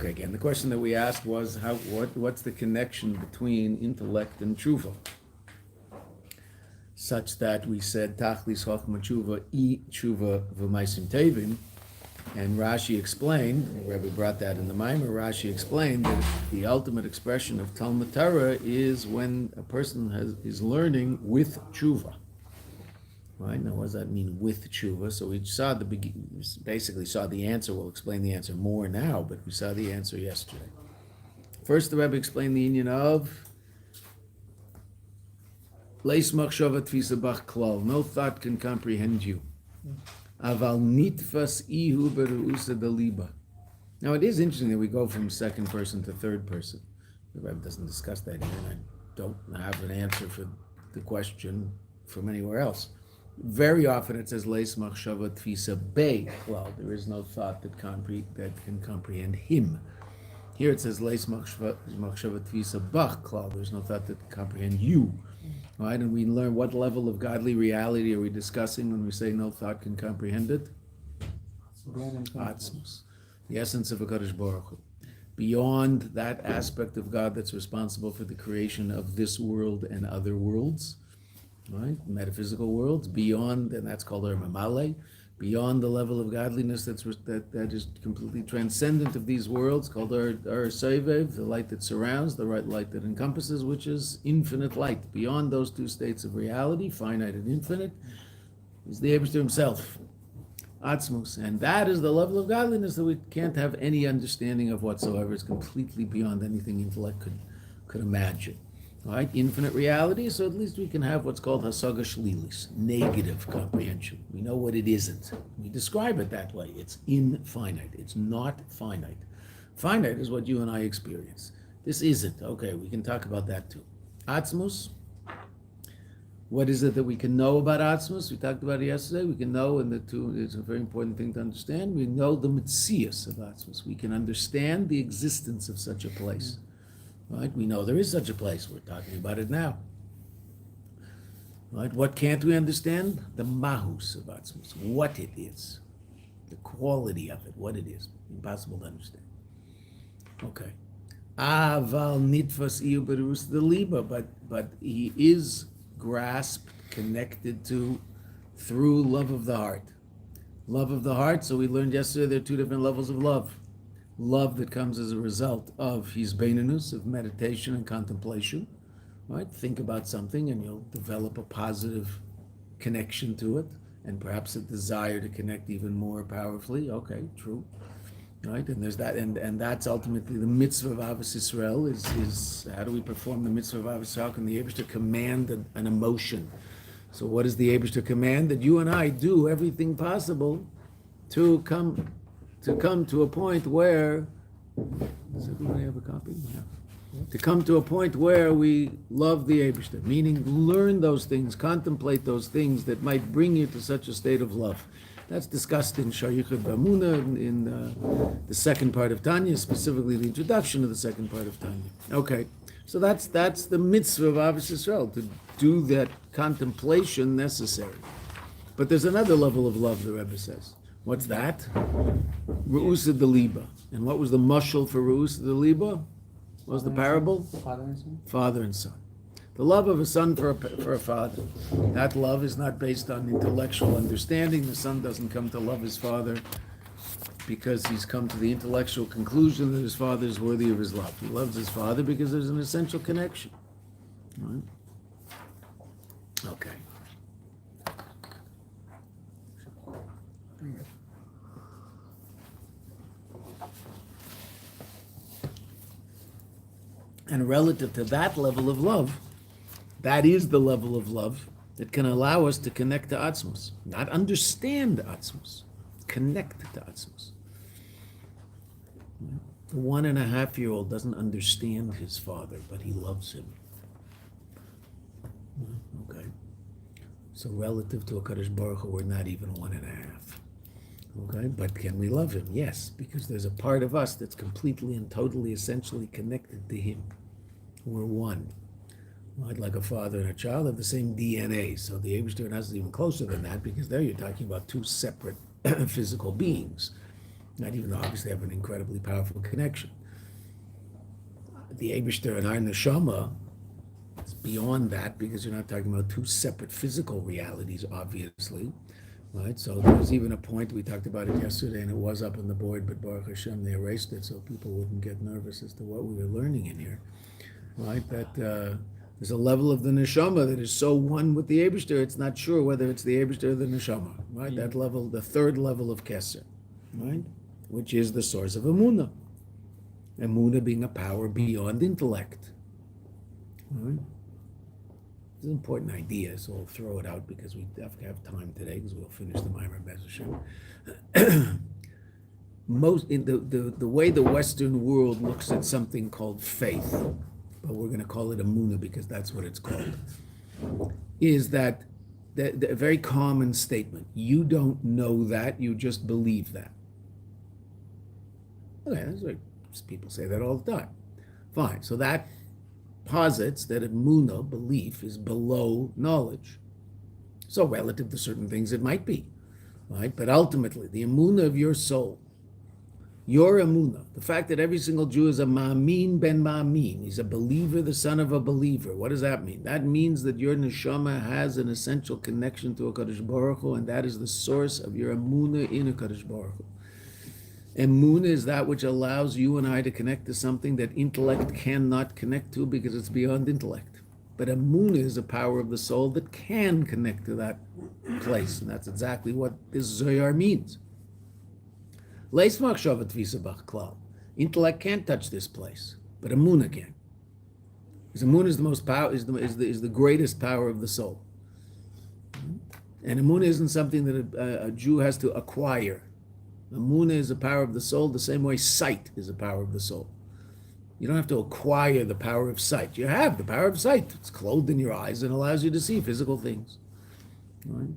Okay, again, the question that we asked was what's the connection between intellect and tshuva? Such that we said tachlis chochma tshuva tshuva v'maisim tevim, and Rashi explained, Rabbi brought that in the Maimer, Rashi explained that the ultimate expression of Talmud Torah is when a person is learning with tshuva. Right? Now, what does that mean with tshuva? So we basically saw the answer. We'll explain the answer more now, but we saw the answer yesterday. First, the Rebbe explained the union of Leis machshava tfisa bach klal. No thought can comprehend you. Aval nitfas ihu beru'usa daliba. Now, it is interesting that we go from second person to third person. The Rebbe doesn't discuss that here, and I don't have an answer for the question from anywhere else. Very often it says Leis machshava tfisa be klal. There is no thought that can comprehend him. Here it says Leis machshava tfisa bach klal. There's no thought that can comprehend you. Right? And we learn what level of godly reality are we discussing when we say no thought can comprehend it? Atzmus, the essence of HaKadosh Baruch Hu. Beyond that aspect of God that's responsible for the creation of this world and other worlds, right? Metaphysical worlds, beyond, and that's called our Mamale, beyond the level of godliness that is completely transcendent of these worlds, called our Soivev, the light that surrounds, the right light that encompasses, which is infinite light. Beyond those two states of reality, finite and infinite, is the Eibishter himself, Atzmus. And that is the level of godliness that we can't have any understanding of whatsoever. It's completely beyond anything intellect could imagine. Right? Infinite reality, so at least we can have what's called hasaga shlilis, negative comprehension. We know what it isn't. We describe it that way. It's infinite. It's not finite. Finite is what you and I experience. This isn't. Okay, we can talk about that too. Atzmus. What is it that we can know about Atzmus? We talked about it yesterday. We can know, and it's a very important thing to understand. We know the metzius of Atzmus. We can understand the existence of such a place. Right? We know there is such a place. We're talking about it now. Right? What can't we understand? The mahus of Atzmus, what it is, the quality of it, what it is. Impossible to understand. Okay. Aval nitfas iu berus the liba, but he is grasped, connected to, through love of the heart. Love of the heart. So we learned yesterday there are two different levels of love. Love that comes as a result of his beinunus, of meditation and contemplation, right? Think about something and you'll develop a positive connection to it, and perhaps a desire to connect even more powerfully. Okay, true, right? And there's that, and that's ultimately the mitzvah of Avos Yisrael. Is how do we perform the mitzvah of Avos Yisrael? Can the Eibishter command an emotion? So what does the Eibishter command? That you and I do everything possible to come to a point where, does everybody have a copy? Yeah. To come to a point where we love the Eibishter, meaning learn those things, contemplate those things that might bring you to such a state of love. That's discussed in Shayichud B'Amuna, in the second part of Tanya, specifically the introduction of the second part of Tanya. Okay, so that's the mitzvah of Avos Yisrael, to do that contemplation necessary. But there's another level of love, the Rebbe says. What's that? Re'usa Deliba. And what was the mashal for Re'usa Deliba? What was the parable? Father and son. Father and son. The love of a son for a father. That love is not based on intellectual understanding. The son doesn't come to love his father because he's come to the intellectual conclusion that his father is worthy of his love. He loves his father because there's an essential connection. Right? Okay. And relative to that level of love, that is the level of love that can allow us to connect to Atzmus. Not understand Atzmus, connect to Atzmus. The 1.5-year-old doesn't understand his father, but he loves him. Okay. So relative to HaKadosh Baruch Hu, we're not even 1.5. Okay, but can we love him? Yes, because there's a part of us that's completely and totally, essentially connected to him. We're one. Right? Like a father and a child have the same DNA. So the Eibishter is even closer than that, because there you're talking about two separate physical beings. Not even though obviously have an incredibly powerful connection. The Eibishter and our neshama is beyond that, because you're not talking about two separate physical realities, obviously. Right? So there's even a point, we talked about it yesterday, and it was up on the board, but Baruch Hashem, they erased it so people wouldn't get nervous as to what we were learning in here. Right? That there's a level of the neshama that is so one with the Eibishter, it's not sure whether it's the Eibishter or the neshama. Right? That level, the third level of Keser, right? Which is the source of Emunah. Emunah being a power beyond intellect. Right? It's an important idea, so we'll throw it out because we have to have time today, because we'll finish the Maimer Bezashem. Most in the way the Western world looks at something called faith, but we're going to call it Emunah because that's what it's called, is that the very common statement: you don't know that, you just believe that. Okay, that's right. People say that all the time. Fine. So that posits that emunah, belief, is below knowledge. So relative to certain things it might be, right? But ultimately, the emunah of your soul, your emunah, the fact that every single Jew is a ma'amin ben ma'amin, he's a believer, the son of a believer. What does that mean? That means that your neshama has an essential connection to a Kadosh Baruch Hu, and that is the source of your emunah in a Kadosh Baruch Hu. Emunah is that which allows you and I to connect to something that intellect cannot connect to because it's beyond intellect. But Emunah is a power of the soul that can connect to that place, and that's exactly what this Zohar means. Intellect can't touch this place, but Emunah can. Because Emunah is the most power, is the greatest power of the soul. And Emunah isn't something that a Jew has to acquire. Emunah is a power of the soul the same way sight is a power of the soul. You don't have to acquire the power of sight. You have the power of sight. It's clothed in your eyes and allows you to see physical things. Right?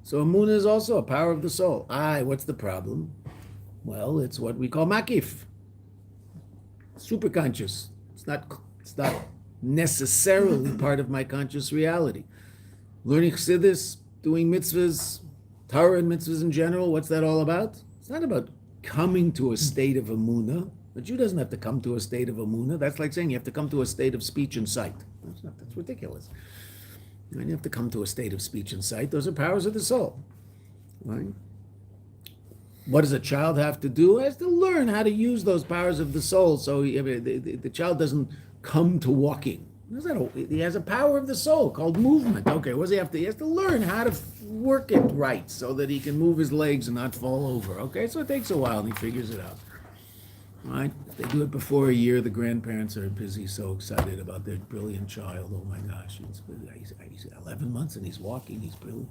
So Emunah is also a power of the soul. What's the problem? Well, it's what we call makif. Superconscious. It's not necessarily part of my conscious reality. Learning Chassidus, doing mitzvahs, Torah and mitzvahs in general, what's that all about? It's not about coming to a state of emunah. The Jew doesn't have to come to a state of emunah. That's like saying you have to come to a state of speech and sight. That's ridiculous. You have to come to a state of speech and sight. Those are powers of the soul. Right? What does a child have to do? He has to learn how to use those powers of the soul. So the child doesn't come to walking. He has a power of the soul called movement. Okay, what does he have to? He has to learn how to work it right so that he can move his legs and not fall over. Okay, so it takes a while and he figures it out. Right? If they do it before a year, the grandparents are busy, so excited about their brilliant child. Oh my gosh, he's 11 months and he's walking, he's brilliant.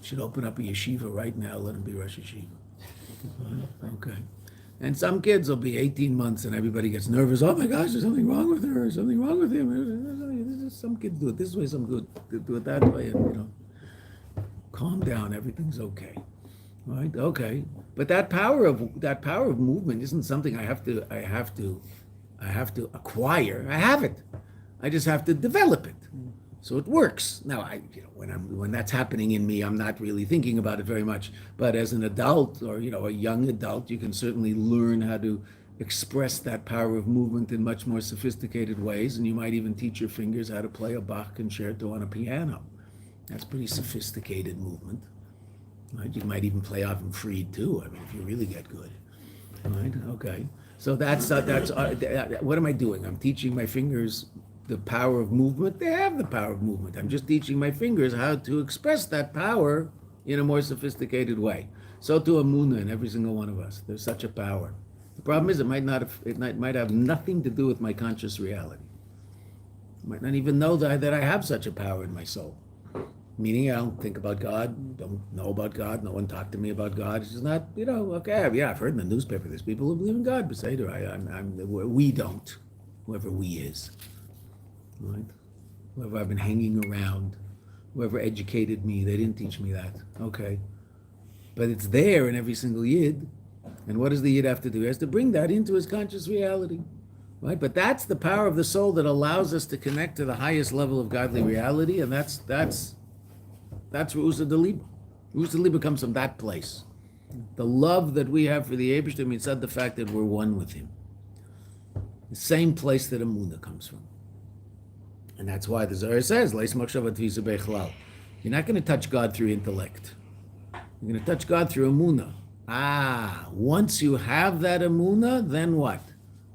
Should open up a yeshiva right now, let him be Rosh Yeshiva. Okay. And some kids will be 18 months and everybody gets nervous. Oh my gosh, there's something wrong with her, something wrong with him. Some kids do it this way, some do it that way, and calm down, everything's okay. Right? Okay. But that power of movement isn't something I have to acquire. I have it. I just have to develop it. So it works. Now, when that's happening in me, I'm not really thinking about it very much. But as an adult or a young adult, you can certainly learn how to express that power of movement in much more sophisticated ways, and you might even teach your fingers how to play a Bach concerto on a piano. That's pretty sophisticated movement. Right? You might even play Avram Fried too. I mean, if you really get good. Right? Okay. So that's what am I doing? I'm teaching my fingers the power of movement. They have the power of movement. I'm just teaching my fingers how to express that power in a more sophisticated way. So to Emunah in every single one of us, there's such a power. The problem is it might have nothing to do with my conscious reality. I might not even know that I have such a power in my soul. Meaning I don't think about God, don't know about God, no one talked to me about God. It's just not, okay, yeah, I've heard in the newspaper there's people who believe in God, but we don't, whoever we is. Right? Whoever I've been hanging around, whoever educated me, they didn't teach me that. Okay. But it's there in every single Yid. And what does the Yid have to do? He has to bring that into his conscious reality. Right? But that's the power of the soul that allows us to connect to the highest level of godly reality, and that's Ru'usa Deliba. Ru'usa Deliba comes from that place. The love that we have for the Eibishter mitzad the fact that we're one with him. The same place that Emunah comes from. And that's why the Zohar says, Leis machshava tvisa bechlal. You're not going to touch God through intellect. You're going to touch God through Emunah. Once you have that Emunah, then what?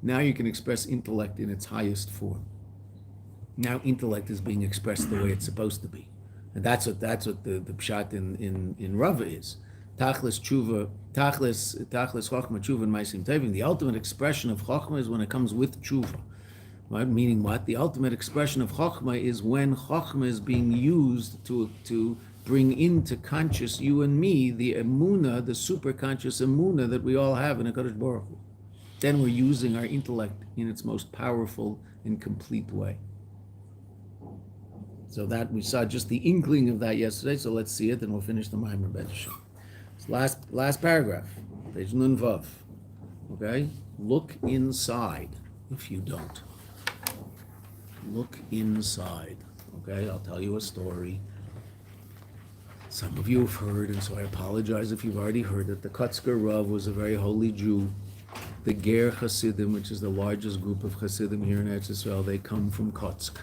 Now you can express intellect in its highest form. Now intellect is being expressed the way it's supposed to be. And that's what the pshat in Rava is. Tachlis tshuva, tachlis chokhmah tshuva and ma'asim tovim. The ultimate expression of chokhmah is when it comes with tshuva. Right? Meaning what? The ultimate expression of chokhmah is when chokhmah is being used to bring into conscious you and me the emunah, the super conscious emunah that we all have in a Kadosh Baruch Hu. Then we're using our intellect in its most powerful and complete way. So that we saw just the inkling of that yesterday. So let's see it, and we'll finish the Maimer B'Esh. Last paragraph, page Nun Vav. Okay, look inside. If you don't, look inside. Okay, I'll tell you a story. Some of you have heard, and so I apologize if you've already heard it. The Kotzker Rav was a very holy Jew. The Ger Hasidim, which is the largest group of Hasidim here in Eretz Yisrael, they come from Kotzk.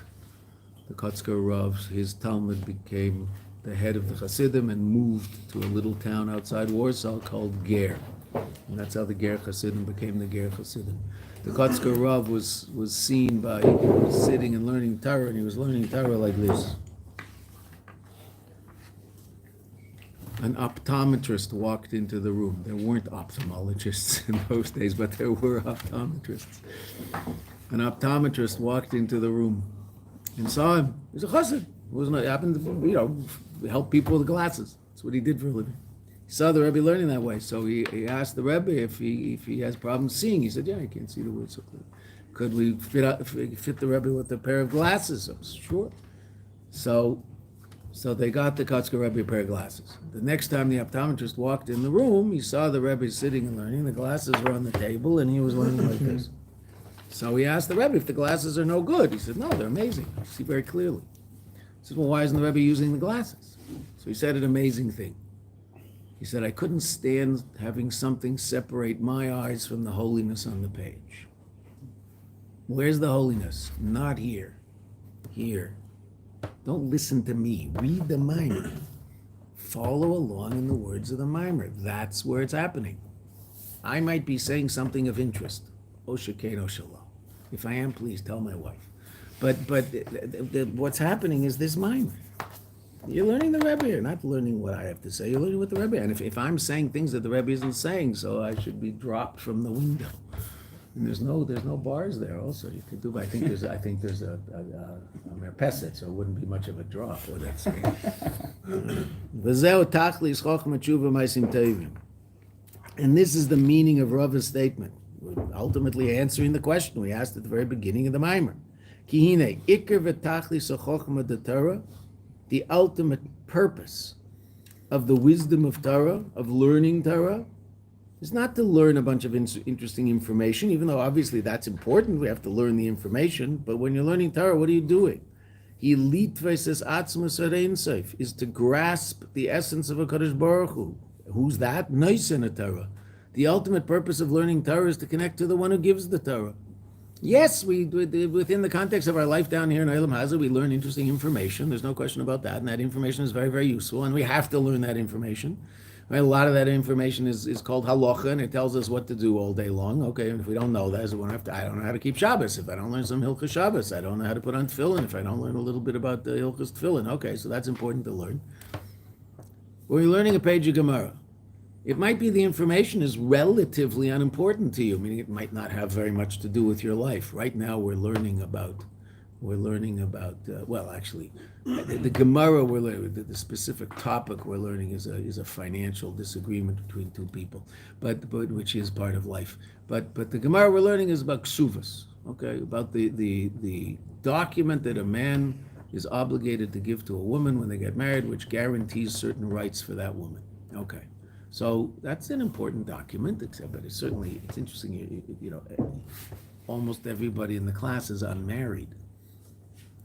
The Kotzker Rav, his Talmud became the head of the Hasidim and moved to a little town outside Warsaw called Ger. And that's how the Ger Hasidim became the Ger Hasidim. The Kotzker Rav was seen by, he was sitting and learning Torah, and he was learning Torah like this. An optometrist walked into the room. There weren't ophthalmologists in those days, but there were optometrists. An optometrist walked into the room and saw him. He was a chassid. He happened to, help people with glasses. That's what he did for a living. He saw the Rebbe learning that way, so he asked the Rebbe if he has problems seeing. He said, "Yeah, I can't see the words so clearly. Could we fit the Rebbe with a pair of glasses?" I was, "Sure." So they got the Kotzker Rebbe a pair of glasses. The next time the optometrist walked in the room, he saw the Rebbe sitting and learning. The glasses were on the table, and he was learning like this. So he asked the Rebbe if the glasses are no good. He said, "No, they're amazing. I see very clearly." He said, "Well, why isn't the Rebbe using the glasses?" So he said an amazing thing. He said, "I couldn't stand having something separate my eyes from the holiness on the page." Where's the holiness? Not here. Here. Don't listen to me. Read the mimer. Follow along in the words of the mimer. That's where it's happening. I might be saying something of interest. Oshakeno shalom. If I am, please tell my wife. But what's happening is this mimer. You're learning the Rebbe. You're not learning what I have to say. You're learning what the Rebbe. And if I'm saying things that the Rebbe isn't saying, so I should be dropped from the window. And there's no bars there. Also, you could do. But I think there's a merpeset, so it wouldn't be much of a drop. Or that's. And this is the meaning of Rava's statement. We're ultimately answering the question we asked at the very beginning of the Maimer. Kihine ikar v'tachlis chochma de Torah. The ultimate purpose of the wisdom of Torah, of learning Torah, is not to learn a bunch of interesting information, even though obviously that's important. We have to learn the information. But when you're learning Torah, what are you doing? Is to grasp the essence of a Kadosh Baruch Hu. Who's that? Noisen Torah. The ultimate purpose of learning Torah is to connect to the one who gives the Torah. Yes, we within the context of our life down here in Olam Hazeh, we learn interesting information. There's no question about that, and that information is very, very useful, and we have to learn that information. Right? A lot of that information is called halacha, and it tells us what to do all day long. Okay, and if we don't know that, I don't know how to keep Shabbos. If I don't learn some Hilchos Shabbos, I don't know how to put on tefillin. If I don't learn a little bit about the Hilchos tefillin, okay, so that's important to learn. When you're learning a page of Gemara, it might be the information is relatively unimportant to you, meaning it might not have very much to do with your life. Right now, we're learning about the Gemara we're learning, the specific topic we're learning is a financial disagreement between two people, but which is part of life. But the Gemara we're learning is about ksuvas, okay, about the document that a man is obligated to give to a woman when they get married, which guarantees certain rights for that woman. Okay. So that's an important document, but it's interesting, almost everybody in the class is unmarried.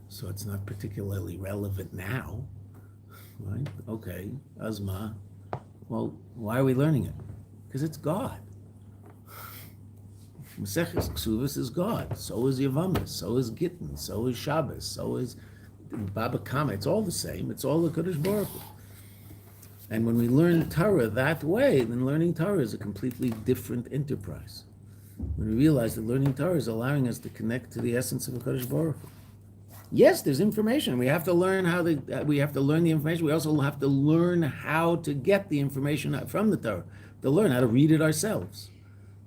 So it's not particularly relevant now, right? Okay, Azma, Well, why are we learning it? Because it's God. Maseches Ksuvas is God. So is Yavamas. So is Gittin. So is Shabbos. So is Baba Kama. It's all the same. It's all the Kadosh Baruch Hu. And when we learn Torah that way, then learning Torah is a completely different enterprise. When we realize that learning Torah is allowing us to connect to the essence of HaKadosh Baruch Hu. Yes, there's information. We have to learn we have to learn the information. We also have to learn how to get the information from the Torah, to learn how to read it ourselves.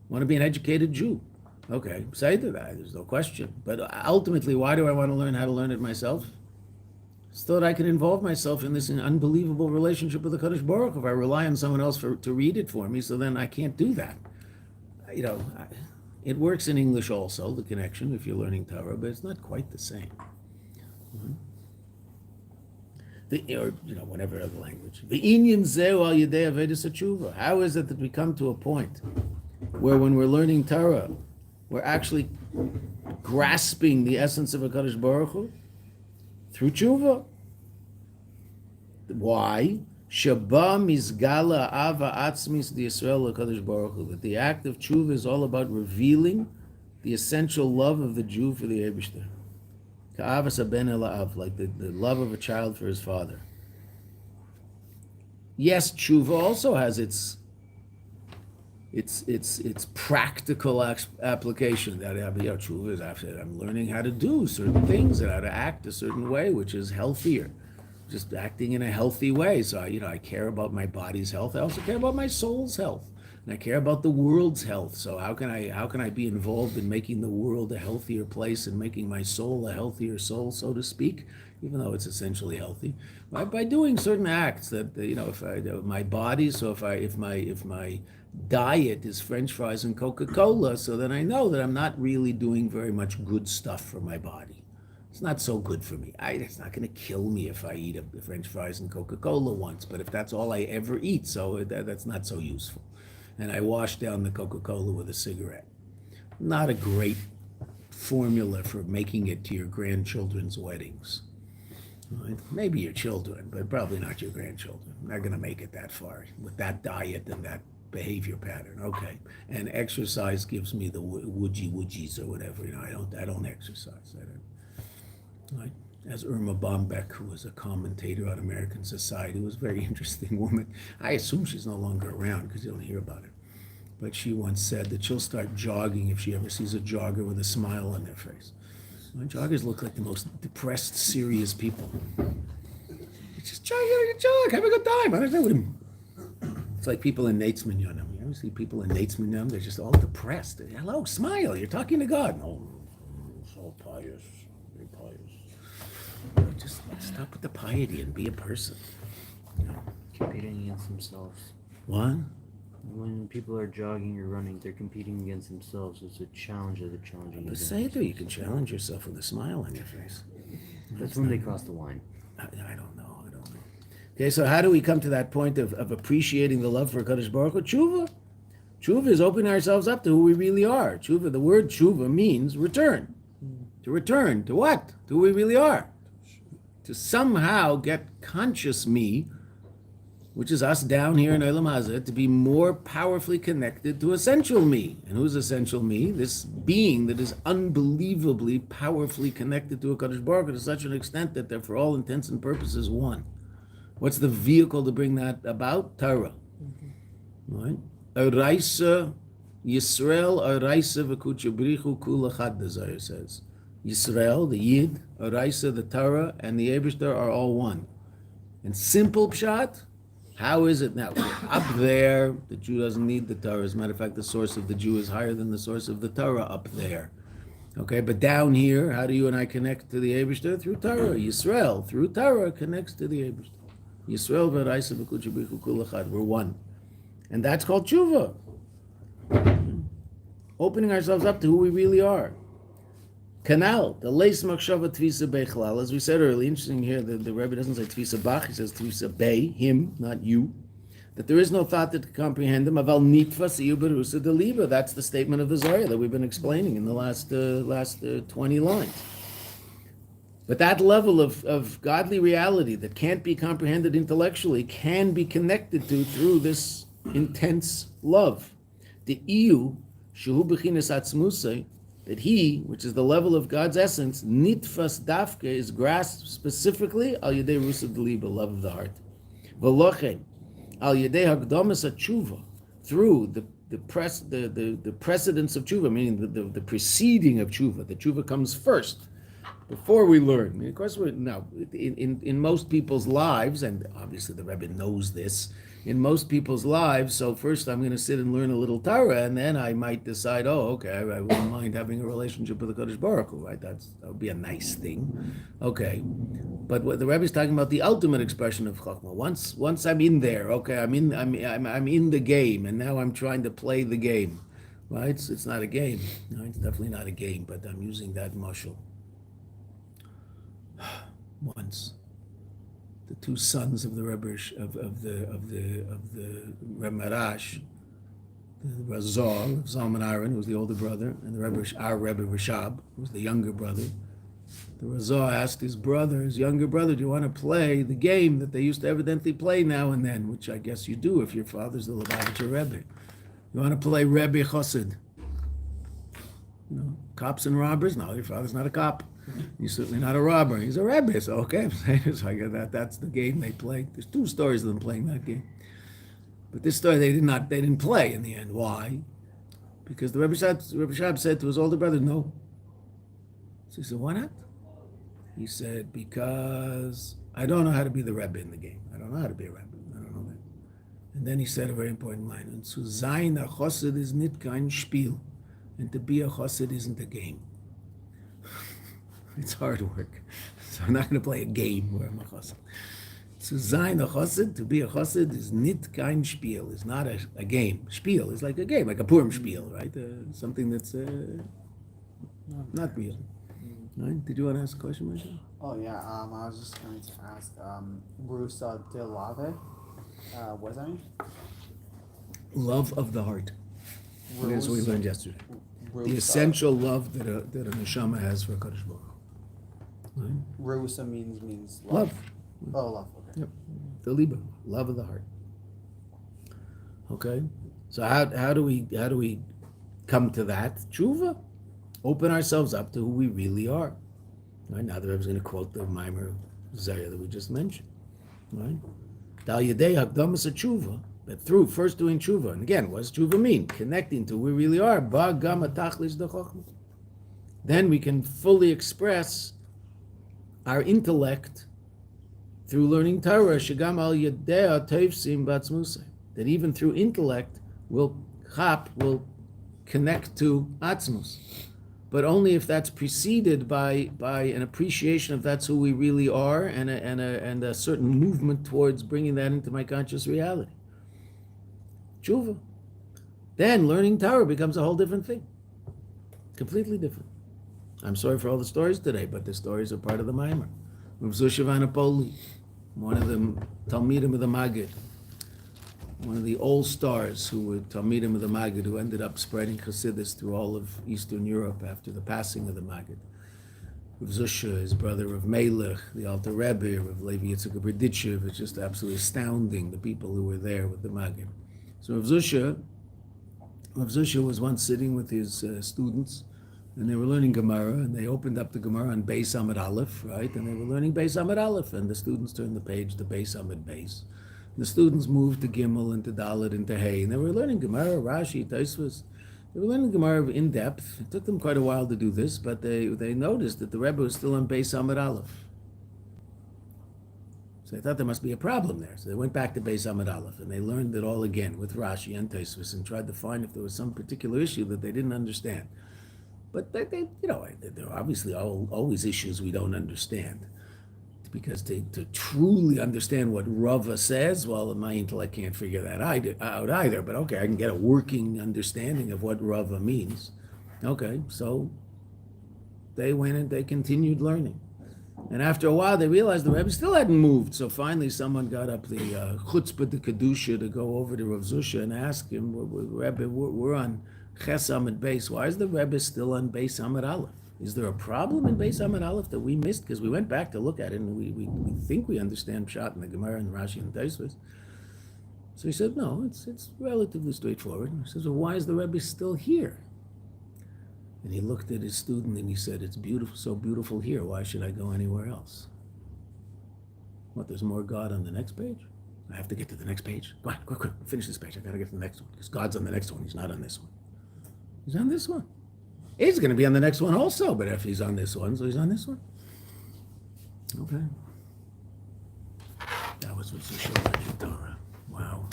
Want to be an educated Jew. Okay, say to that, there's no question. But ultimately, why do I want to learn how to learn it myself? So that I can involve myself in this unbelievable relationship with the Kadosh Baruch Hu. If I rely on someone else to read it for me, so then I can't do that. It works in English also, the connection, if you're learning Torah, but it's not quite the same. Whatever other language. How is it that we come to a point where when we're learning Torah, we're actually grasping the essence of HaKadosh Baruch Hu? Through tshuva. Why? Shaba mizgala ava atzmis the Yisrael HaKadosh Baruch Hu. That the act of tshuva is all about revealing the essential love of the Jew for the Eibishter. Ka'avas haben ela'av, like the love of a child for his father. Yes, tshuva also has its practical application. That tshuva is after I'm learning how to do certain things and how to act a certain way, which is healthier, just acting in a healthy way. So I care about my body's health. I also care about my soul's health, and I care about the world's health. So how can I be involved in making the world a healthier place and making my soul a healthier soul, so to speak, even though it's essentially healthy, by doing certain acts that if my body. So if my diet is French fries and Coca-Cola, so then I know that I'm not really doing very much good stuff for my body. It's not so good for me. It's not going to kill me if I eat a French fries and Coca-Cola once, but if that's all I ever eat, so that's not so useful. And I wash down the Coca-Cola with a cigarette. Not a great formula for making it to your grandchildren's weddings. Right? Maybe your children, but probably not your grandchildren. Not going to make it that far with that diet and that behavior pattern. Okay, and exercise gives me the woodgies or whatever. I don't exercise. Right? As Irma Bombeck, who was a commentator on American Society, was a very interesting woman. I assume she's no longer around because you don't hear about her. But she once said that she'll start jogging if she ever sees a jogger with a smile on their face. Joggers look like the most depressed, serious people. Just jog, have a good time. I don't know. It's like people in Nate's Minyanim. You ever see people in Nate's Minyanim? They're just all depressed. Hello, smile. You're talking to God. No, so pious, very pious. Just stop with the piety and be a person. Competing against themselves. What? When people are jogging or running, they're competing against themselves. It's a challenge that they're challenging. The Seder, you can challenge yourself with a smile on your face. That's when they cross the line. I don't know. Okay, so how do we come to that point of appreciating the love for Kadosh Baruch Hu? Tshuva. Tshuva is opening ourselves up to who we really are. Tshuva, the word tshuva means return. To return to what? To who we really are. To somehow get conscious me, which is us down here in Olam Hazeh, to be more powerfully connected to essential me. And who's essential me? This being that is unbelievably powerfully connected to a Kadosh Baruch Hu to such an extent that they're for all intents and purposes one. What's the vehicle to bring that about? Torah. Right? Araisa Yisrael, Araisa v'kuchabrichu kulachad, the Zohar says. Yisrael, the Yid, Araisa, the Torah, and the Eibishter are all one. And simple pshat, how is it now? Up there, the Jew doesn't need the Torah. As a matter of fact, the source of the Jew is higher than the source of the Torah up there. Okay, but down here, how do you and I connect to the Eibishter? Through Torah. Yisrael, through Torah, connects to the Eibishter. Yisrael v'Araisa v'kuchabrichu kulachad, we're one. And that's called tshuva. Opening ourselves up to who we really are. Kanal, the leis machshava tvisa bechlal. As we said earlier, interesting here, the Rebbe doesn't say tvisa bach, he says tvisa be, him, not you. That there is no thought that can comprehend him. Aval nitfas iu berusa deliba. That's the statement of the Zohar that we've been explaining in the last 20 lines. But that level of godly reality that can't be comprehended intellectually can be connected to through this intense love. The iyu, shehu b'chinas atzmusay, that he, which is the level of God's essence, nitfas dafke, is grasped specifically al yedei rusa deliba, love of the heart. V'lochen, al yedei hagdamas atshuva, through the precedence of tshuva, meaning the preceding of tshuva. The tshuva comes first, before we learn. I mean, of course, in most people's lives, and obviously the Rebbe knows this, in most people's lives, so first I'm going to sit and learn a little Torah, and then I might decide, oh, okay, I wouldn't mind having a relationship with the Kodesh Baruch Hu, right? That would be a nice thing. Okay. But what the Rebbe is talking about, the ultimate expression of Chachma. Once I'm in there, okay, I'm in the game, and now I'm trying to play the game, right? It's not a game. No, it's definitely not a game, but I'm using that mashal. Once the two sons of the Rebbe of the Reb Marash, the Razal, Zalman Aaron, who was the older brother, and the our Rebbe Rashab, who was the younger brother. The Razal asked his younger brother, do you want to play the game that they used to evidently play now and then, which I guess you do if your father's the Lubavitcher Rebbe. You want to play Rebbe Chassid? You know, cops and robbers? No, your father's not a cop. He's certainly not a robber. He's a Rebbe. So okay, so I get that's the game they played. There's two stories of them playing that game. But this story they didn't play in the end. Why? Because the Rebbe Shab said to his older brother, no. So he said, why not? He said, because I don't know how to be the Rebbe in the game. I don't know how to be a Rebbe. I don't know that. And then he said a very important line. And zu sein a Chassid is nicht kein Spiel. And to be a Chassid isn't a game. It's hard work. So I'm not going to play a game where I'm a Chassid. Zu sein a Chassid, to be a Chassid, is nicht kein Spiel. It's not a game. Spiel is like a game, like a Purim spiel, right? Something that's not real. Right? Did you want to ask a question, Margela? Oh yeah, I was just going to ask, Rusa de Lave, what does that mean? Love of the heart. That's what we learned yesterday. Rusa. The essential love that a neshama has for Kadosh Baruch Hu. Right? Rusa means Love. Oh, love. Okay. Yep. The liba, love of the heart. Okay. So how do we come to that? Tshuva. Open ourselves up to who we really are. Right? Now the Rebbe is going to quote the Maimer Zayah that we just mentioned. Right? Dal Yedei Hakdamas Tshuva, but through first doing tshuva. And again, what does tshuva mean? Connecting to who we really are. Ba Gama Tachlis de Chochma. Then we can fully express our intellect through learning Torah. Shegam al Yedei Teivsim Batzmusay. That even through intellect, will connect to Atzmus. But only if that's preceded by an appreciation of that's who we really are, and a certain movement towards bringing that into my conscious reality. Tshuva. Then learning Torah becomes a whole different thing. Completely different. I'm sorry for all the stories today, but the stories are part of the Maimer. Rav Zusha Vanapoli, one of the Talmidim of the Maggid, one of the old stars who were Talmidim of the Maggid, who ended up spreading Chassidus through all of Eastern Europe after the passing of the Maggid. Rav Zusha, his brother Rav Melech, the Alter Rebbe, Rav Levi Yitzchak Berditchev. It's just absolutely astounding, the people who were there with the Maggid. So Rav Zusha was once sitting with his students, and they were learning Gemara, and they opened up the Gemara on Beis Amud Aleph, right? And they were learning Beis Amud Aleph, and the students turned the page to Beis Amud Beis. The students moved to Gimel and to Dalet and to Hay, and they were learning Gemara, Rashi, Tosfos. They were learning Gemara in depth. It took them quite a while to do this, but they noticed that the Rebbe was still on Beis Amud Aleph. So they thought there must be a problem there. So they went back to Beis Amud Aleph, and they learned it all again with Rashi and Tosfos, and tried to find if there was some particular issue that they didn't understand. But there are obviously always issues we don't understand. Because to truly understand what Rava says, well, my intellect can't figure that out either. But okay, I can get a working understanding of what Rava means. Okay, so they went and they continued learning. And after a while, they realized the Rebbe still hadn't moved. So finally, someone got up the chutzpah de kedusha to go over to Rav Zusha and ask him, Rebbe, we're on Ches Amud Beis. Why is the Rebbe still on Beis Amud Aleph? Is there a problem in Beis Amud Aleph that we missed? Because we went back to look at it, and we think we understand Pshat and the Gemara and Rashi and Tosfos. So he said, no, it's relatively straightforward. He says, well, why is the Rebbe still here? And he looked at his student and he said, it's beautiful, so beautiful here. Why should I go anywhere else? What, there's more God on the next page? I have to get to the next page. Go on, quick, finish this page. I got to get to the next one. Because God's on the next one. He's not on this one. He's on this one. He's going to be on the next one also, but if he's on this one, so he's on this one. Okay. That was what's so in Torah. Wow.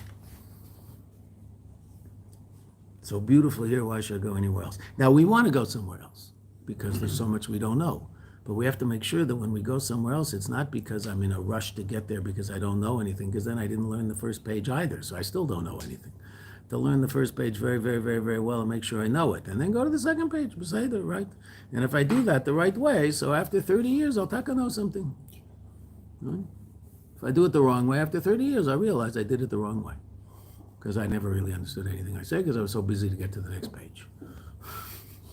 So beautiful here, why should I go anywhere else? Now, we want to go somewhere else because there's so much we don't know. But we have to make sure that when we go somewhere else, it's not because I'm in a rush to get there because I don't know anything, because then I didn't learn the first page either, so I still don't know anything. To learn the first page very, very, very, very well and make sure I know it. And then go to the second page, beside it, right? And if I do that the right way, so after 30 years, I'll taka know something. Right? If I do it the wrong way, after 30 years, I realize I did it the wrong way. Because I never really understood anything I said because I was so busy to get to the next page.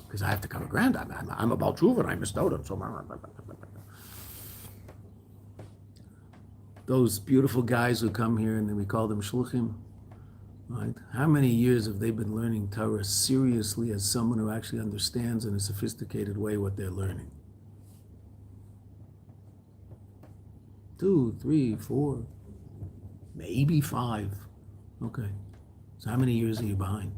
Because I have to cover ground. I'm about Tshuva and I missed out on so much. Those beautiful guys who come here and then we call them shluchim, right? How many years have they been learning Torah seriously as someone who actually understands in a sophisticated way what they're learning? 2, 3, 4, maybe 5. Okay. So how many years are you behind?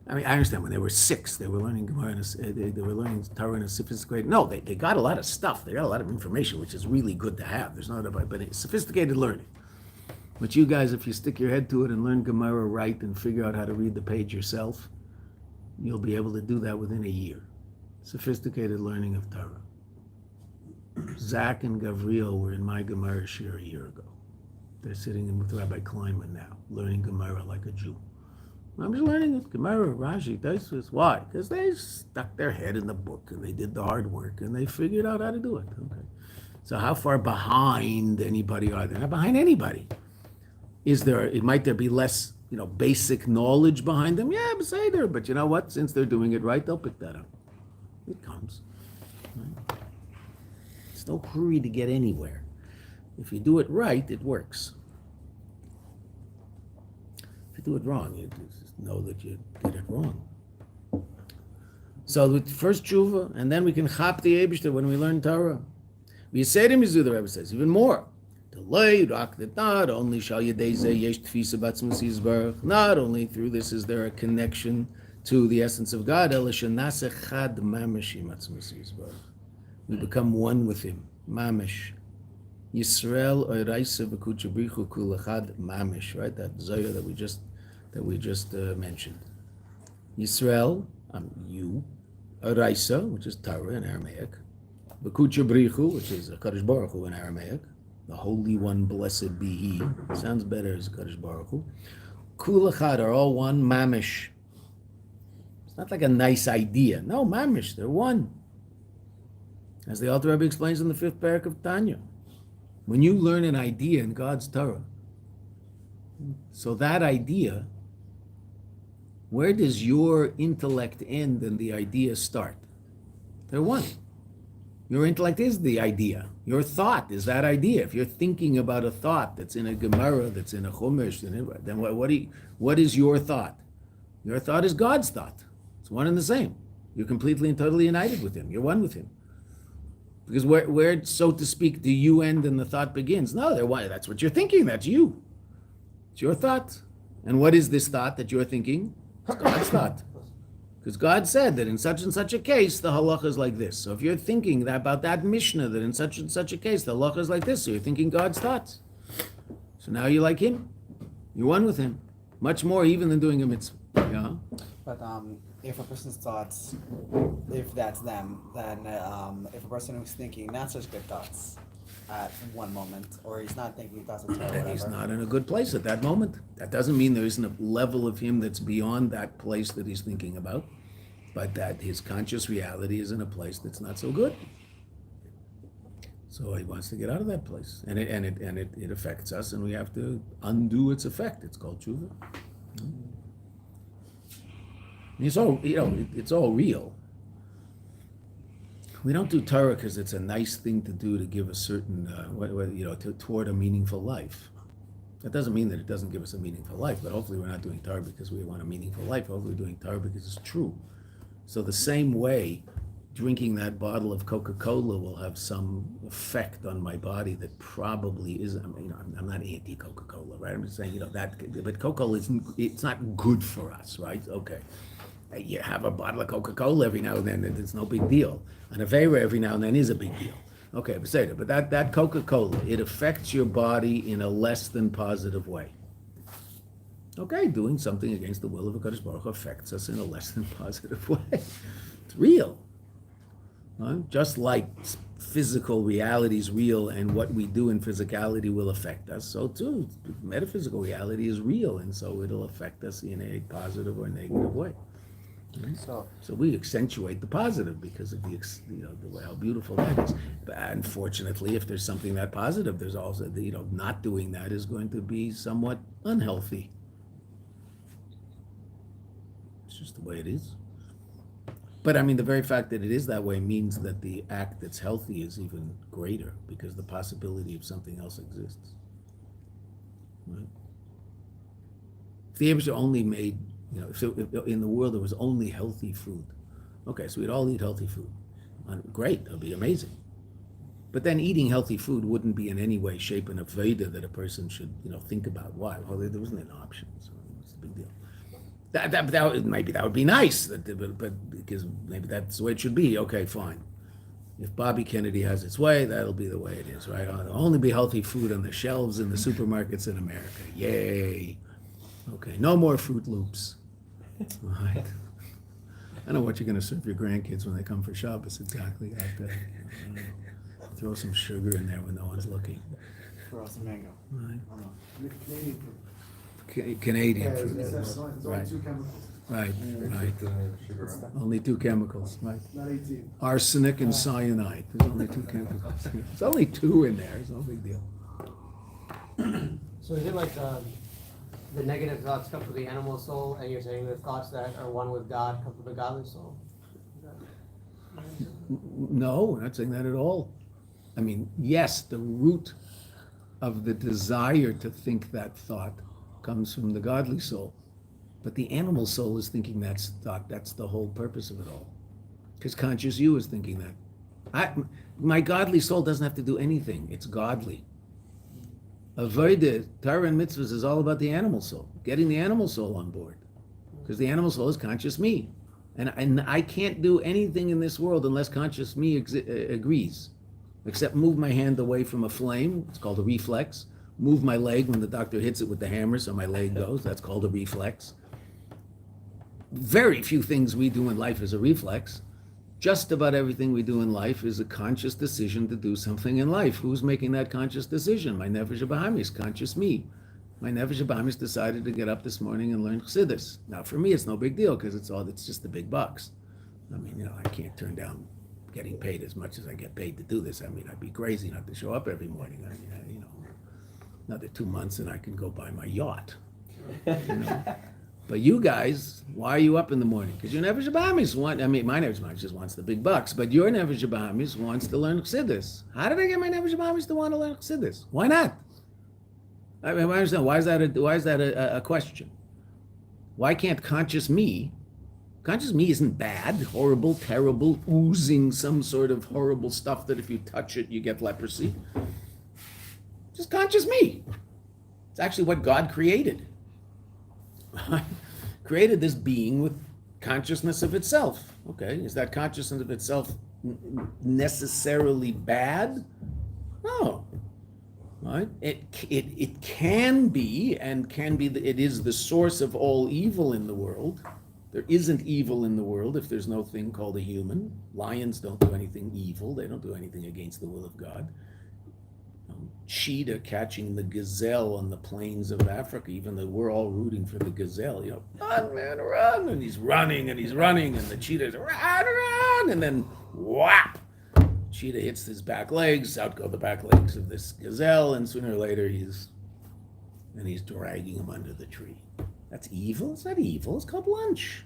I mean, I understand when they were 6, they were learning Gemara, they were learning Torah in a sophisticated. No, they got a lot of stuff. They got a lot of information, which is really good to have. There's no doubt about it, but it's sophisticated learning. But you guys, if you stick your head to it and learn Gemara right and figure out how to read the page yourself, you'll be able to do that within a year. Sophisticated learning of Torah. Zach and Gavriel were in my Gemara shir a year ago. They're sitting in with Rabbi Kleinman now, learning Gemara like a Jew. I'm just learning it. Gemara, Rashi, Tosfos. Why? Because they stuck their head in the book and they did the hard work and they figured out how to do it. Okay. So how far behind anybody are they? Not behind anybody. Might there be less, basic knowledge behind them? Yeah, but you know what? Since they're doing it right, they'll pick that up. It comes. Right? It's no hurry to get anywhere. If you do it right, it works. If you do it wrong, you just know that you did it wrong. So with first tshuva, and then we can chap the Eibishter when we learn Torah. We say to Mizu, the Rebbe says, even more. Not only shall Yedei yesh tfisa batzmus yizbarach, not only through this is there a connection to the essence of God, elishanase chad mamish imatzmus yizbarach. We become one with Him, mamish. Yisrael oiraisa v'kuchabrichu kulachad mamish. Right, that zayah that we just mentioned. Yisrael, you, oiraisa, which is Torah in Aramaic, v'kuchabrichu, which is Kadosh Baruch Hu in Aramaic. The Holy One, blessed be He. Sounds better as Kadosh Baruch Hu. Kulachad are all one, mamish. It's not like a nice idea. No, mamish, they're one. As the Alter Rebbe explains in the 5th parak of Tanya. When you learn an idea in God's Torah, so that idea, where does your intellect end and the idea start? They're one. Your intellect is the idea. Your thought is that idea. If you're thinking about a thought that's in a Gemara, that's in a Chumash, then what is your thought? Your thought is God's thought. It's one and the same. You're completely and totally united with Him. You're one with Him. Because where, so to speak, do you end and the thought begins? No, they're one. That's what you're thinking. That's you. It's your thought. And what is this thought that you're thinking? It's God's thought. Because God said that in such and such a case, the halacha is like this. So if you're thinking about that Mishnah, that in such and such a case, the halacha is like this, so you're thinking God's thoughts. So now you like Him. You're one with Him. Much more even than doing a mitzvah. Yeah? But if a person's thoughts, if that's them, then if a person who's thinking not such good thoughts at one moment, or he's not thinking thoughts of Torah, Then he's not in a good place at that moment. That doesn't mean there isn't a level of him that's beyond that place that he's thinking about, but that his conscious reality is in a place that's not so good. So he wants to get out of that place, and it affects us, and we have to undo its effect. It's called tshuva. It's all, it's all real. We don't do Torah because it's a nice thing to do to give a certain, toward a meaningful life. That doesn't mean that it doesn't give us a meaningful life, but hopefully we're not doing Torah because we want a meaningful life. Hopefully we're doing Torah because it's true. So the same way, drinking that bottle of Coca-Cola will have some effect on my body that probably isn't. I'm not anti-Coca-Cola, right? I'm just saying, but Coca-Cola it's not good for us, right? Okay. You have a bottle of Coca-Cola every now and then, it's no big deal. An Avera every now and then is a big deal. Okay, but that Coca-Cola, it affects your body in a less than positive way. Okay, doing something against the will of HaKadosh Baruch Hu affects us in a less than positive way. It's real. Right? Just like physical reality is real and what we do in physicality will affect us, so too, metaphysical reality is real, and so it'll affect us in a positive or negative way. Right? So we accentuate the positive because of the way how beautiful that is. But unfortunately, if there's something that positive, there's also not doing that is going to be somewhat unhealthy. It's just the way it is. But the very fact that it is that way means that the act that's healthy is even greater because the possibility of something else exists. Right? If the Abishah only made, if in the world there was only healthy food, okay, so we'd all eat healthy food. Great, that'd be amazing. But then eating healthy food wouldn't be in any way, shape, an Aveda that a person should, think about. Why? Well, there wasn't an option, so what's the big deal? Maybe that would be nice, but because maybe that's the way it should be. Okay, fine. If Bobby Kennedy has its way, that'll be the way it is, right? There'll only be healthy food on the shelves in the supermarkets in America. Yay! Okay, no more Fruit Loops. Right? I don't know what you're going to serve your grandkids when they come for Shabbos exactly. Throw some sugar in there when no one's looking. Throw some mango. Right. Canadian fruit. Canadian Yeah, fruit. it's only Right. 2 chemicals, Right. Only 2 chemicals, right? not 18. Arsenic and cyanide. There's only 2 chemicals. There's only 2 in there. It's no big deal. So is it like the negative thoughts come from the animal soul, and you're saying the thoughts that are one with God come from the godly soul? No, we're not saying that at all. Yes, the root of the desire to think that thought comes from the godly soul. But the animal soul is thinking that thought. That's the whole purpose of it all. Because conscious you is thinking that. My godly soul doesn't have to do anything. It's godly. Avodah, Torah and mitzvahs is all about the animal soul, getting the animal soul on board. Because the animal soul is conscious me. And I can't do anything in this world unless conscious me agrees. Except move my hand away from a flame, it's called a reflex. Move my leg when the doctor hits it with the hammer so my leg goes, that's called a reflex. Very few things we do in life is a reflex. Just about everything we do in life is a conscious decision to do something in life. Who's making that conscious decision? My Nefesh HaBahamis, conscious me. My Nefesh HaBahamis decided to get up this morning and learn Chassidus. Now for me it's no big deal because it's just the big bucks. I can't turn down getting paid as much as I get paid to do this. I'd be crazy not to show up every morning. Another 2 months and I can go buy my yacht. But you guys, why are you up in the morning? Because your Nefesh HaBahamis my Nefesh HaBahamis just wants the big bucks, but your Nefesh HaBahamis wants to learn Chassidus. How did I get my Nefesh HaBahamis to want to learn Chassidus? Why not? I understand. Why is that a question? Why can't conscious me isn't bad, horrible, terrible, oozing some sort of horrible stuff that if you touch it, you get leprosy. Just conscious me. It's actually what God created. Created this being with consciousness of itself. Okay, is that consciousness of itself necessarily bad? No. Right? It can be, it is the source of all evil in the world. There isn't evil in the world if there's no thing called a human. Lions don't do anything evil. They don't do anything against the will of God. Cheetah catching the gazelle on the plains of Africa, even though we're all rooting for the gazelle, run, man, run, and he's running, and the cheetah's run, and then whap! Cheetah hits his back legs, out go the back legs of this gazelle, and sooner or later he's dragging him under the tree. That's evil? It's not evil, it's called lunch.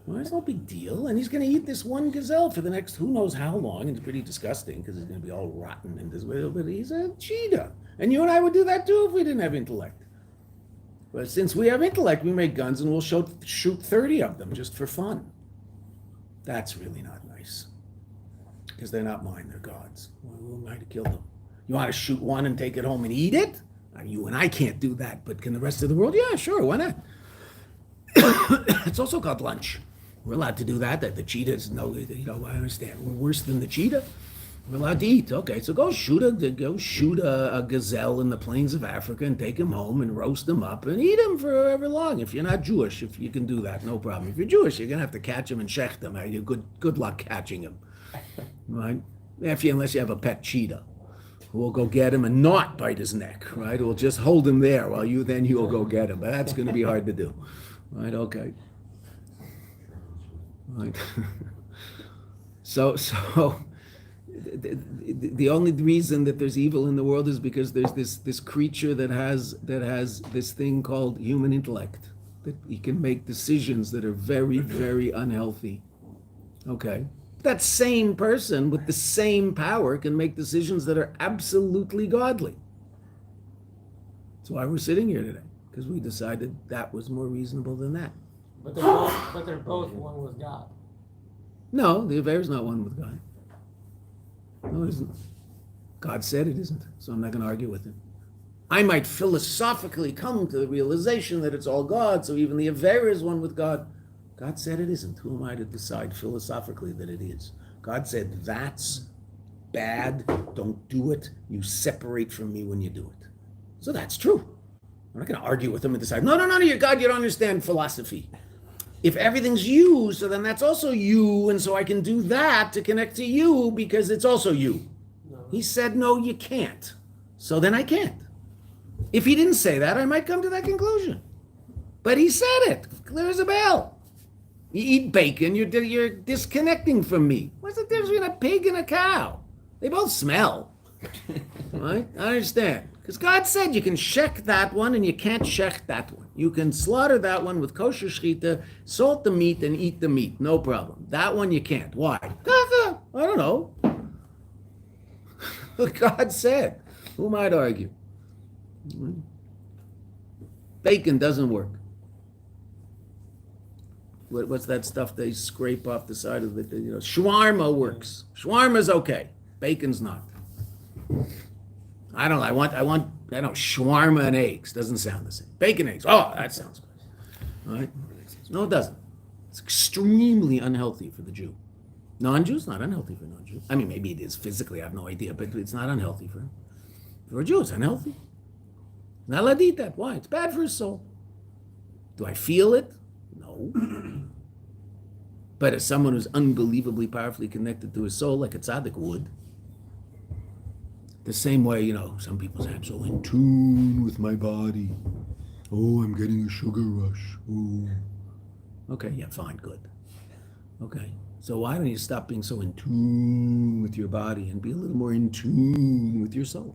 Well, it's no big deal. And he's going to eat this one gazelle for the next who knows how long. And it's pretty disgusting because it's going to be all rotten in this way. But he's a cheetah. And you and I would do that too if we didn't have intellect. But since we have intellect, we make guns and we'll shoot 30 of them just for fun. That's really not nice. Because they're not mine, they're God's. Who am I to kill them? You want to shoot one and take it home and eat it? You and I can't do that, but can the rest of the world? Yeah, sure, why not? It's also called lunch. We're allowed to do that. That the cheetahs, no, I understand. We're worse than the cheetah. We're allowed to eat. Okay, so go shoot a gazelle in the plains of Africa and take him home and roast him up and eat him for however long. If you're not Jewish, if you can do that, no problem. If you're Jewish, you're gonna have to catch him and shecht him. Good luck catching him, right? Unless you have a pet cheetah, who will go get him and not bite his neck, right? We'll just hold him there while you'll go get him. But that's going to be hard to do, right? Okay. Right. So the only reason that there's evil in the world is because there's this creature that has this thing called human intellect, that he can make decisions that are very, very unhealthy. Okay. That same person with the same power can make decisions that are absolutely godly. That's why we're sitting here today, because we decided that was more reasonable than that. But they're both one with God. No, the affair is not one with God. No, it isn't. God said it isn't, so I'm not going to argue with him. I might philosophically come to the realization that it's all God, so even the affair is one with God. God said it isn't. Who am I to decide philosophically that it is? God said, that's bad. Don't do it. You separate from me when you do it. So that's true. I'm not going to argue with him and decide, no, you're God, you don't understand philosophy. If everything's you, so then that's also you, and so I can do that to connect to you because it's also you. No. He said, no, you can't. So then I can't. If he didn't say that, I might come to that conclusion. But he said it, clear as a bell. You eat bacon, you're disconnecting from me. What's the difference between a pig and a cow? They both smell. Right? I understand. Because God said you can shech that one and you can't shech that one. You can slaughter that one with kosher shechita, salt the meat and eat the meat. No problem. That one you can't. Why? I don't know. But God said. Who might argue? Bacon doesn't work. What's that stuff they scrape off the side of it? Shawarma works. Shawarma's okay. Bacon's not. I don't know. I want shawarma and eggs. Doesn't sound the same. Bacon eggs. Oh, that sounds good. All right. No, it doesn't. It's extremely unhealthy for the Jew. Non-Jews, not unhealthy for non-Jews. I mean, maybe it is physically. I have no idea, but it's not unhealthy for him. For a Jew, it's unhealthy. Not allowed to eat that. Why? It's bad for his soul. Do I feel it? No. But as someone who's unbelievably powerfully connected to his soul, like a tzaddik would, the same way, some people say, I'm so in tune with my body. Oh, I'm getting a sugar rush. Oh. Okay, yeah, fine, good. Okay, so why don't you stop being so in tune with your body and be a little more in tune with your soul?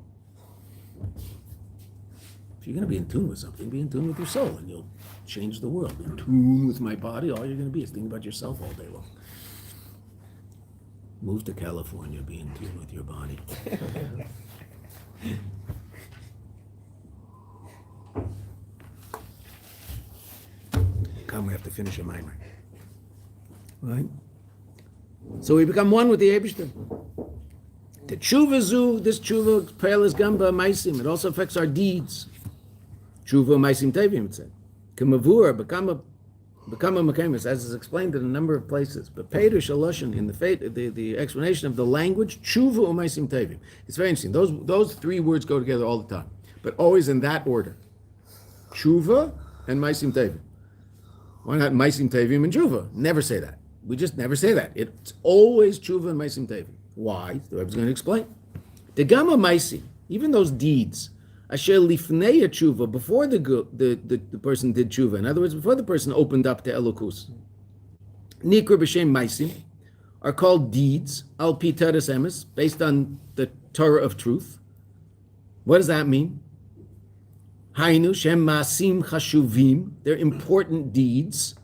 If you're going to be in tune with something, be in tune with your soul, and you'll change the world. In tune with my body, all you're going to be is thinking about yourself all day long. Move to California, be in tune with your body. Come, we have to finish a mimer. Right? So we become one with the Eibishter. The tshuva zu, this tshuva, pe'eles gamba maisim, it also affects our deeds. Tshuva maisim tevim, it said. K'mavur, become a mekamis, as is explained in a number of places. But Peter Shaloshin, in the explanation of the language, tshuva maisim tevim. It's very interesting. Those three words go together all the time, but always in that order. Tshuva and maisim tevim. Why not maisim tevim and tshuva? Never say that. We just never say that. It's always tshuva and maisim tevim. Why? The Rebbe is going to explain. The gamma maisim, even those deeds, asher lifnei tshuva, before the person did tshuva. In other words, before the person opened up to Elokus, nikra b'shem maisim, are called deeds, al pi teres emes, based on the Torah of truth. What does that mean? Hainu shem masim chashuvim, they're important deeds.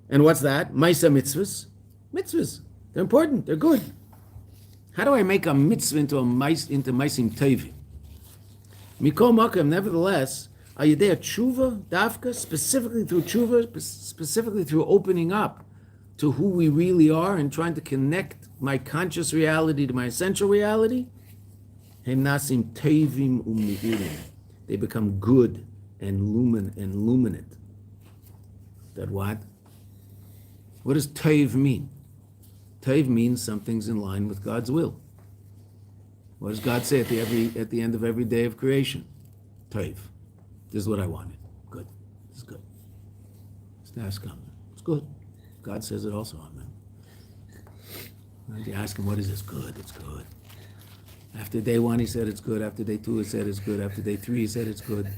And what's that? Maisa mitzvahs. Mitzvahs. They're important. They're good. How do I make a mitzvah into maisim tevim? Mikol makom, nevertheless, ayidei tshuva dafka, specifically through tshuva, specifically through opening up to who we really are and trying to connect my conscious reality to my essential reality, hem nasim tevim u'mi'urim. They become good and luminate. That what? What does tev mean? Tev means something's in line with God's will. What does God say at the end of every day of creation? Tev. This is what I wanted. Good. This is good. It's coming. It's good. God says it also. Amen. Right? You ask him, what is this? Good. It's good. After day 1, he said it's good. After day 2, he said it's good. After day 3, he said it's good.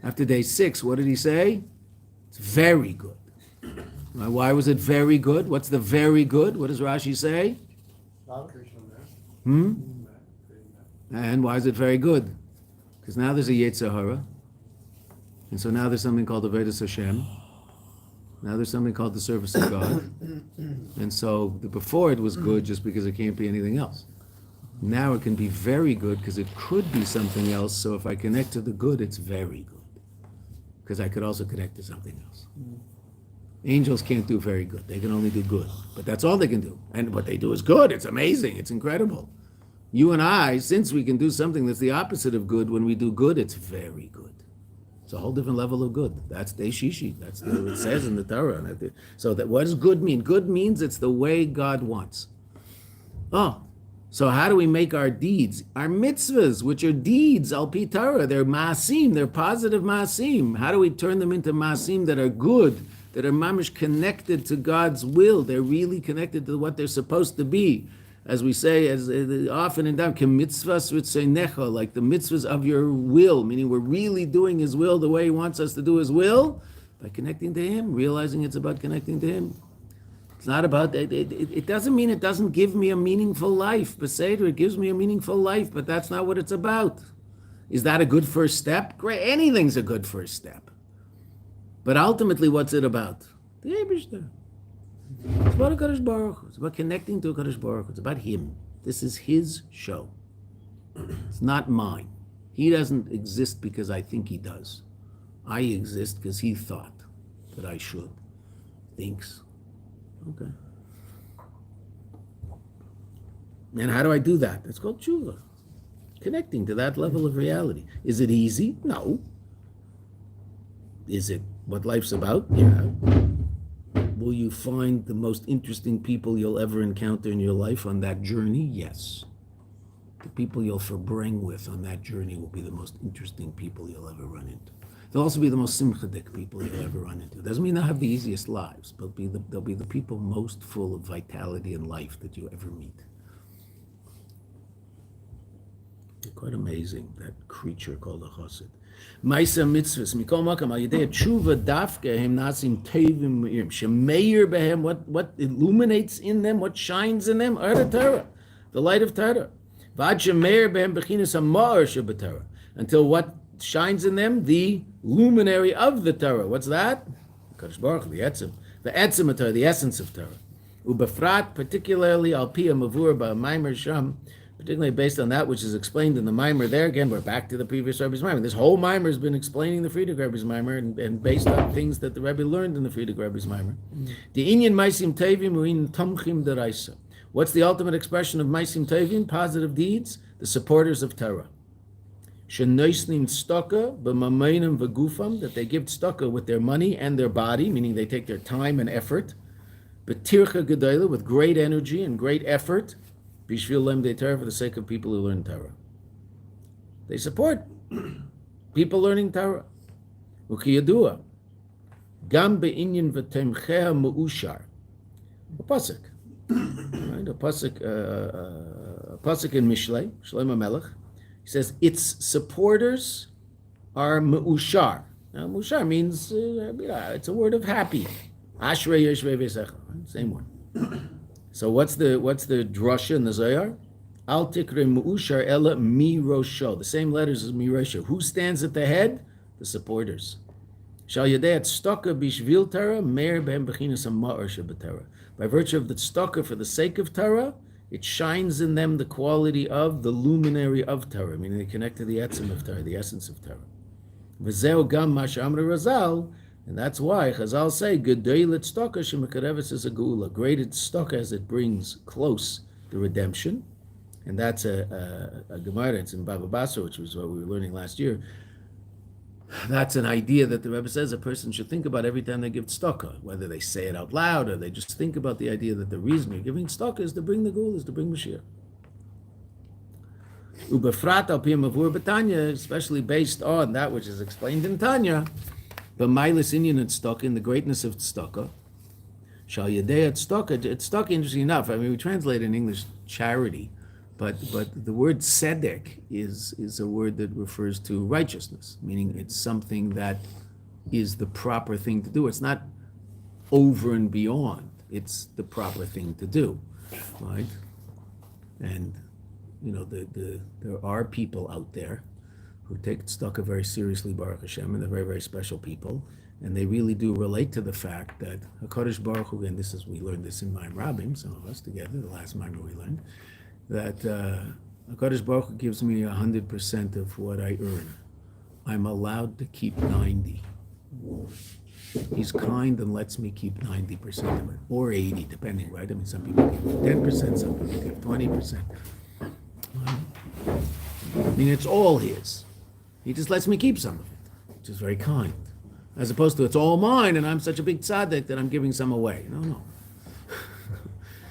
After day 6, what did he say? It's very good. Right? Why was it very good? What's the very good? What does Rashi say? And why is it very good? Because now there's a Yetzer Hara. And so now there's something called the Avodas Hashem. Now there's something called the service of God. And so before it was good just because it can't be anything else. Now it can be very good because it could be something else. So if I connect to the good, it's very good. Because I could also connect to something else. Angels can't do very good. They can only do good. But that's all they can do. And what they do is good. It's amazing. It's incredible. You and I, since we can do something that's the opposite of good, when we do good, it's very good. It's a whole different level of good. That's Deishishi. That's what it says in the Torah. So that what does good mean? Good means it's the way God wants. Oh, so how do we make our deeds? Our mitzvahs, which are deeds, al pi Torah, they're maasim, they're positive maasim. How do we turn them into maasim that are good, that are mamish connected to God's will? They're really connected to what they're supposed to be. As we say, as often in Dam, mitzvahs ritzonecha, like the mitzvahs of your will, meaning we're really doing His will the way He wants us to do His will, by connecting to Him, realizing it's about connecting to Him. It's not about, it doesn't mean it doesn't give me a meaningful life. Beseder, it gives me a meaningful life, but that's not what it's about. Is that a good first step? Great, anything's a good first step. But ultimately, what's it about? The Eibishter. It's about a Kadosh Baruch Hu. It's about connecting to a Kadosh Baruch Hu. It's about Him. This is His show. It's not mine. He doesn't exist because I think He does. I exist because He thought that I should. Thinks. Okay. And how do I do that? It's called tshuva. Connecting to that level of reality. Is it easy? No. Is it what life's about? Yeah. Will you find the most interesting people you'll ever encounter in your life on that journey? Yes. The people you'll verbring with on that journey will be the most interesting people you'll ever run into. They'll also be the most simchadik people you'll ever run into. Doesn't mean they'll have the easiest lives, but they'll be the people most full of vitality and life that you ever meet. They're quite amazing, that creature called a chassid. Maisa mitzvahs, mikol makam, al yedei tshuva dafke hem nasim tevim me'im, shemeir behem, what illuminates in them, what shines in them, are the Torah, the light of Torah. Vad shemeir behem bechinas ha'ma'or shebetorah, until what shines in them? The luminary of the Torah. What's that? Kadosh Baruch Hu, the etzem of Torah, the essence of Torah. Ubefrat, particularly al pi mavur ba'maimer sham, particularly based on that which is explained in the Mimer there. Again, we're back to the previous Rebbe's Mimer. This whole Mimer has been explaining the Friedrich Rebbe's Mimer and based on things that the Rebbe learned in the Friedrich Rebbe's Mimer. The inyan maisim tevim u'in tamchim deraisa. What's the ultimate expression of maisim tevim? Positive deeds, the supporters of Torah. Shenoisnim staka b'mameinim v'gufam, that they give staka with their money and their body, meaning they take their time and effort. B'tircha gedayla, with great energy and great effort. Bishvil lem de Torah, for the sake of people who learn Torah. They support people learning Torah. Ukiyadua, gam be'inyan v'temchea mu'ushar. A pasuk, right? A pasuk in Mishlei, Shlomo Melech. He says its supporters are mu'ushar. Now mu'ushar means it's a word of happy. Ashrei yeshvei v'secha, same one. So what's the drasha in the Zohar? Al tikre mu'ushar ela mi rosho. The same letters as mi rosho. Who stands at the head? The supporters. Shal yadei tzedakah bishvil Torah, meir behem bechinas ha'ma'or shebetorah. By virtue of the tzedakah for the sake of Torah, it shines in them the quality of the luminary of Torah, meaning they connect to the etzem of Torah, the essence of Torah. V'zeu gam ma she'amru Razal, and that's why Chazal say, Gedei l'tzedakah shemekareves is a geula. Great tzedakah as it brings close the redemption. And that's a Gemara, it's in Baba Basra, which was what we were learning last year. That's an idea that the Rebbe says a person should think about every time they give tzedakah, whether they say it out loud or they just think about the idea that the reason you're giving tzedakah is to bring the geula, is to bring Mashiach. Ubefrat al pi mavur b'Tanya, especially based on that which is explained in Tanya, the Mailis Inyan and tzedakah, in the greatness of tzedakah. Shal yadei tzedakah, interesting enough, I mean, we translate in English charity, but the word tzedek is a word that refers to righteousness, meaning it's something that is the proper thing to do. It's not over and beyond. It's the proper thing to do, right? And you know, there are people out there who take tzedakah very seriously, Baruch Hashem, and they're very, very special people, and they really do relate to the fact that HaKadosh Baruch Hu, and we learned this in Maim Rabim, some of us together, the last Maim we learned, that HaKadosh Baruch Hu gives me 100% of what I earn. I'm allowed to keep 90. He's kind and lets me keep 90% of it, or 80, depending, right? I mean, some people give 10%, some people give 20%. I mean, it's all his. He just lets me keep some of it, which is very kind. As opposed to, it's all mine, and I'm such a big tzaddik that I'm giving some away. No.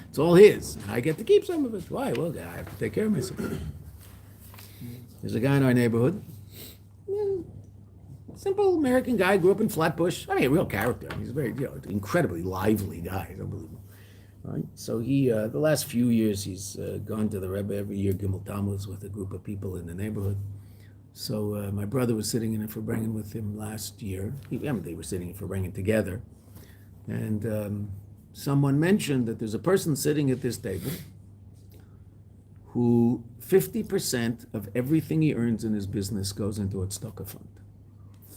It's all his, and I get to keep some of it. Why? Well, I have to take care of myself. There's a guy in our neighborhood, simple American guy, grew up in Flatbush. I mean, a real character. He's a very, incredibly lively guy. It's unbelievable. Right? So he, the last few years, he's gone to the Rebbe every year, Gimel Tammuz, with a group of people in the neighborhood. So my brother was sitting in a Farbrengen with him last year. They were sitting in Farbrengen together. And someone mentioned that there's a person sitting at this table who 50% of everything he earns in his business goes into a tzedakah fund.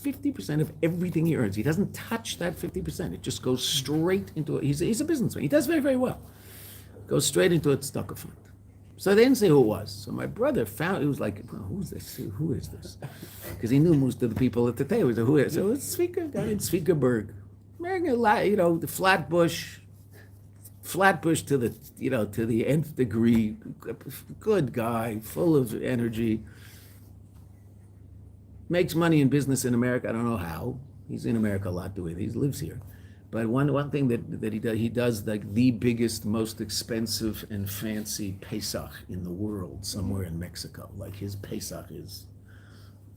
50% of everything he earns. He doesn't touch that 50%. It just goes straight into it. He's a businessman. He does very, very well. Goes straight into a tzedakah fund. So they didn't say who it was. So my brother found, he was like, well, who's this? Who is this? Because he knew most of the people at the table. He said, who is? So it's a guy in Svikaberg. The Flatbush to the nth degree. Good guy, full of energy. Makes money in business in America. I don't know how. He's in America a lot doing it. He lives here. But one thing that he does like the biggest, most expensive and fancy Pesach in the world, somewhere in Mexico. Like his Pesach is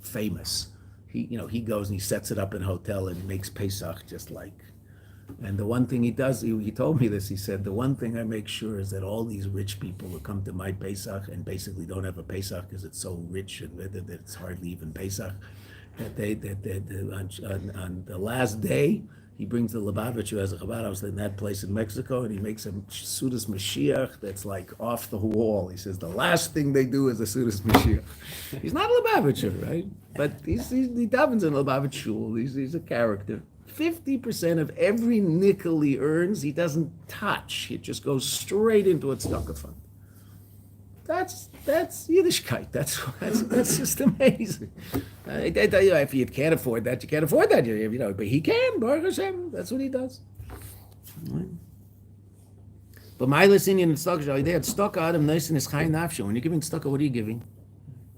famous. He goes and he sets it up in a hotel and makes Pesach just like. And the one thing he does, he told me this, he said, the one thing I make sure is that all these rich people who come to my Pesach and basically don't have a Pesach because it's so rich and that it's hardly even Pesach, on the last day, he brings the Lubavitch who has a Chabad house in that place in Mexico, and he makes a Sudas Mashiach that's like off the wall. He says the last thing they do is a Sudas Mashiach. He's not a Lubavitcher, right? But he davens in Lubavitch shul. He's a character. 50% of every nickel he earns, he doesn't touch. It just goes straight into a tzedakah fund. That's Yiddishkeit. That's just amazing. If you can't afford that, you can't afford that. But he can. Baruch Hashem. That's what he does. But my listening in tzedakah adam nice is chai nafsho. When you're giving tzedakah, what are you giving?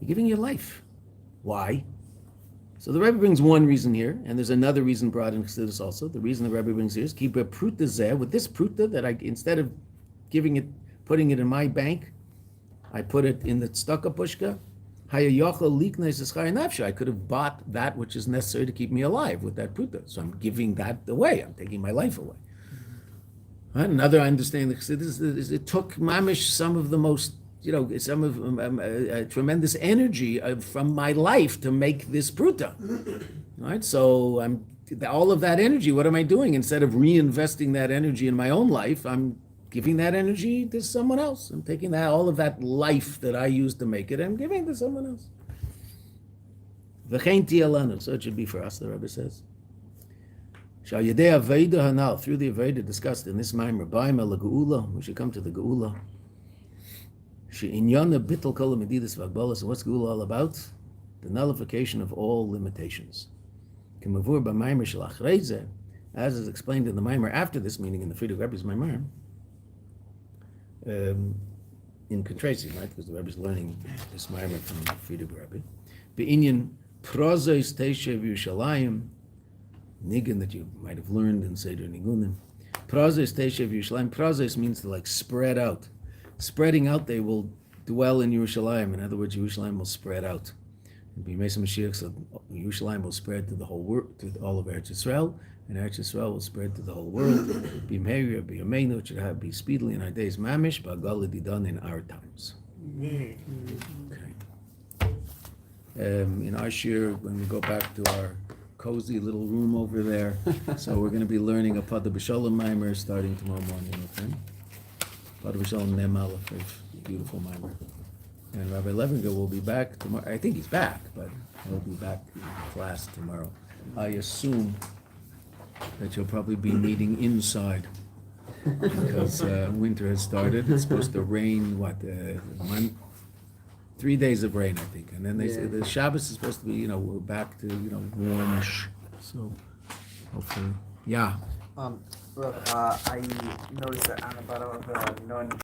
You're giving your life. Why? So the Rebbe brings one reason here, and there's another reason brought in Chassidus also. The reason the Rebbe brings here is keep a pruta zeh, with this pruta that I, instead of putting it in my bank, I put it in the tzedakah pushka. I could have bought that which is necessary to keep me alive with that pruta. So I'm giving that away. I'm taking my life away. Another understanding of Chassidus is it took mamish some of the most some of tremendous energy from my life to make this pruta, right? So I'm all of that energy. What am I doing? Instead of reinvesting that energy in my own life, I'm giving that energy to someone else. I'm taking all of that life that I used to make it, and I'm giving it to someone else. So it should be for us, the Rebbe says. Shal Yedei Aveda Hanal, through the Aveda discussed in this Maimer, Baima LaGeula, we should come to the Geula. She'inyana Bittel Kol Medidas Vagbolas, and what's Geula all about? The nullification of all limitations. Kemavur B'Maimer Shel Achrei, as is explained in the Maimer after this, meaning in the Friedrich Rebbe's Maimer, in contrasting, right? Because the Rebbe is learning this Maimer from Friedrich Rebbe. Be'inyan Prozos Teshev Yerushalayim, Nigun that you might have learned in Seder Nigunim. Prozos Teshev Yerushalayim. Prozos means to like spread out. Spreading out, they will dwell in Yerushalayim. In other words, Yerushalayim will spread out. Be Mesa Mashiach, so Yerushalayim will spread to the whole world, to all of Eretz Yisrael, and Eretz Yisrael will spread to the whole world. Be Meir, be Mayanot, should have be speedily in our days, Mamish, Ba'gal done in our times. Okay. In our shir, when we go back to our cozy little room over there, so we're going to be learning a Pada B'Shalom Maimer starting tomorrow morning. Okay. Pada B'Shalom Nem Aleph, beautiful Maimer. And Rabbi Levinger will be back tomorrow. I think he's back, but he'll be back in class tomorrow. I assume that you'll probably be meeting inside because winter has started. It's supposed to rain, 3 days of rain, I think. And then they say the Shabbos is supposed to be, we're back to, warmish. So hopefully, yeah. I noticed that on the bottom of the non